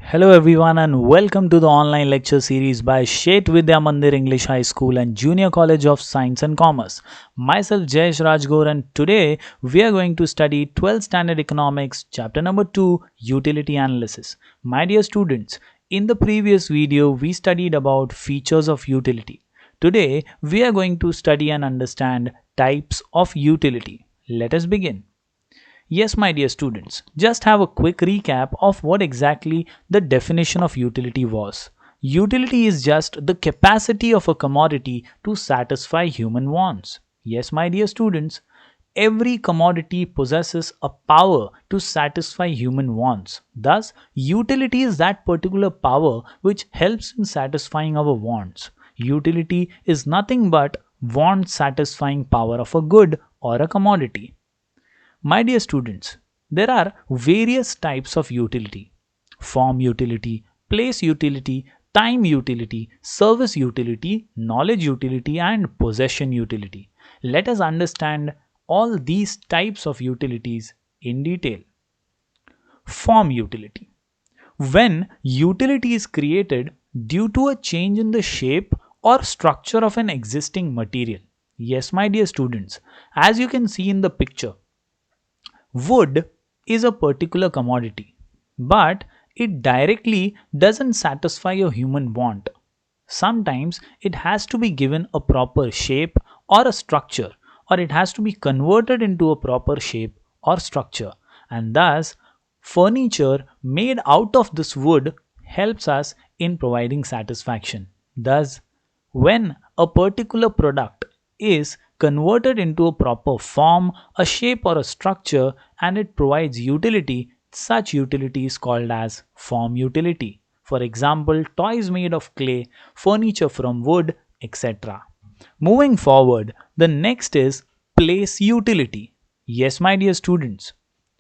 Hello everyone and welcome to the online lecture series by Shet Vidya Mandir English High School and Junior College of Science and Commerce. Myself Jayesh Rajgor, and today we are going to study 12th Standard Economics chapter number 2, Utility Analysis. My dear students, in the previous video we studied about features of utility. Today we are going to study and understand types of utility. Let us begin. Yes, my dear students, just have a quick recap of what exactly the definition of utility was. Utility is just the capacity of a commodity to satisfy human wants. Yes, my dear students, every commodity possesses a power to satisfy human wants. Thus, utility is that particular power which helps in satisfying our wants. Utility is nothing but want satisfying power of a good or a commodity. My dear students, there are various types of utility: form utility, place utility, time utility, service utility, knowledge utility, and possession utility. Let us understand all these types of utilities in detail. Form utility. When utility is created due to a change in the shape or structure of an existing material. Yes, my dear students, as you can see in the picture, wood is a particular commodity, but it directly doesn't satisfy a human want. Sometimes it has to be given a proper shape or a structure, or it has to be converted into a proper shape or structure, and thus furniture made out of this wood helps us in providing satisfaction. Thus, when a particular product is converted into a proper form, a shape, or a structure, and it provides utility, such utility is called as form utility. For example, toys made of clay, furniture from wood, etc. Moving forward, the next is place utility. Yes, my dear students,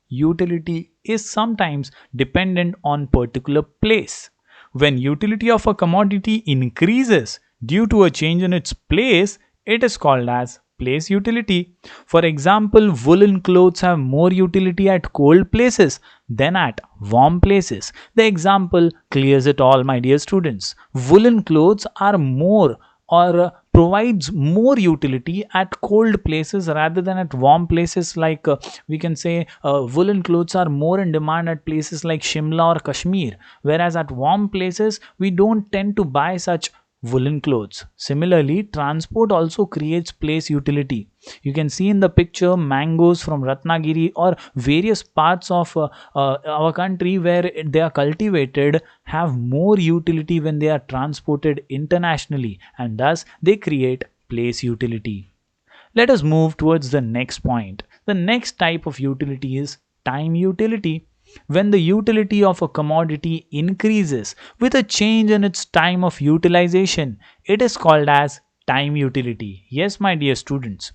utility is sometimes dependent on particular place. When utility of a commodity increases due to a change in its place, it is called as place utility. For example, woolen clothes have more utility at cold places than at warm places. The example clears it all, my dear students. Woolen clothes are more or provides more utility at cold places rather than at warm places, like we can say woolen clothes are more in demand at places like Shimla or Kashmir, whereas at warm places we don't tend to buy such woolen clothes. Similarly, transport also creates place utility. You can see in the picture mangoes from Ratnagiri or various parts of our country where they are cultivated have more utility when they are transported internationally, and thus they create place utility. Let us move towards the next point. The next type of utility is time utility. When the utility of a commodity increases with a change in its time of utilization, it is called as time utility. Yes, my dear students.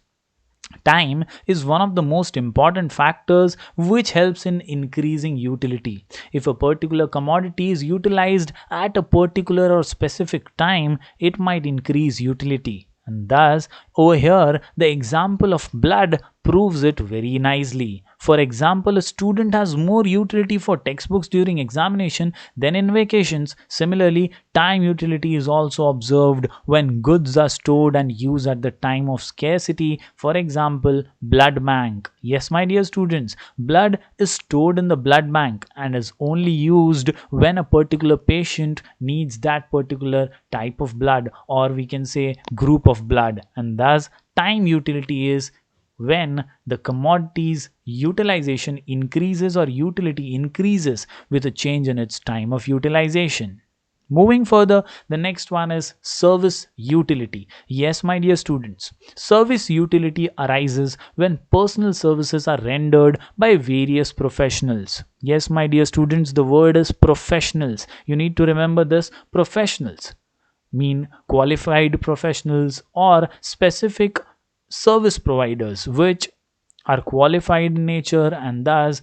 Time is one of the most important factors which helps in increasing utility. If a particular commodity is utilized at a particular or specific time, it might increase utility. And thus, over here, the example of blood proves it very nicely. For example, a student has more utility for textbooks during examination than in vacations. Similarly, time utility is also observed when goods are stored and used at the time of scarcity. For example, blood bank. Yes, my dear students, blood is stored in the blood bank and is only used when a particular patient needs that particular type of blood, or we can say group of blood. And thus, time utility is when the commodity's utilization increases or utility increases with a change in its time of utilization. Moving further, the next one is service utility. Yes, my dear students, service utility arises when personal services are rendered by various professionals. Yes, my dear students, the word is professionals. You need to remember this: professionals mean qualified professionals or specific service providers which are qualified in nature, and thus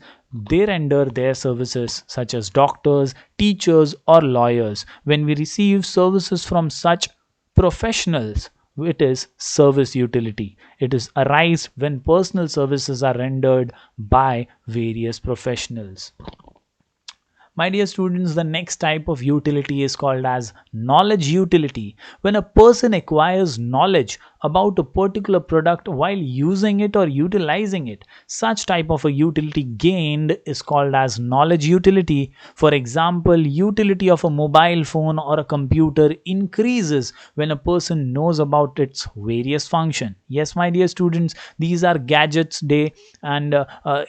they render their services, such as doctors, teachers, or lawyers. When we receive services from such professionals, it is service utility. It is arise when personal services are rendered by various professionals. My dear students, the next type of utility is called as knowledge utility. When a person acquires knowledge about a particular product while using it or utilizing it, such type of a utility gained is called as knowledge utility. For example, utility of a mobile phone or a computer increases when a person knows about its various function. Yes, my dear students, these are gadgets day, and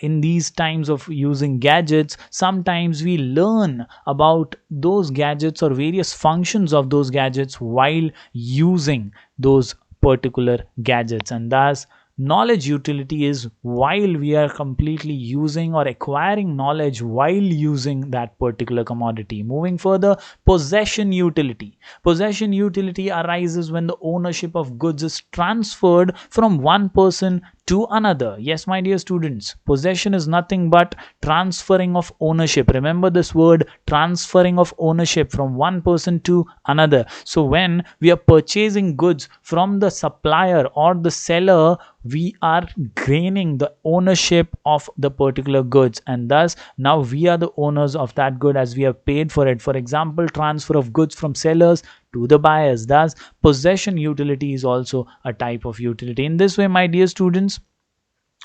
in these times of using gadgets, sometimes we learn about those gadgets or various functions of those gadgets while using those particular gadgets, and thus knowledge utility is while we are completely using or acquiring knowledge while using that particular commodity. Moving further, possession utility. Possession utility arises when the ownership of goods is transferred from one person to another. Yes, my dear students, possession is nothing but transferring of ownership. Remember this word, transferring of ownership from one person to another. So when we are purchasing goods from the supplier or the seller, we are gaining the ownership of the particular goods, and thus now we are the owners of that good as we have paid for it. For example, transfer of goods from sellers to the buyers. Thus possession utility is also a type of utility. In this way, my dear students,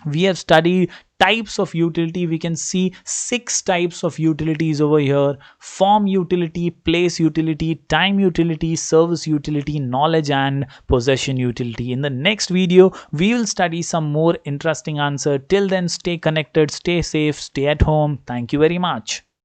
we have studied types of utility. We can see 6 types of utilities over here: form utility, place utility, time utility, service utility, knowledge and possession utility. In the next video, we will study some more interesting answer. Till then, stay connected, stay safe, stay at home. Thank you very much.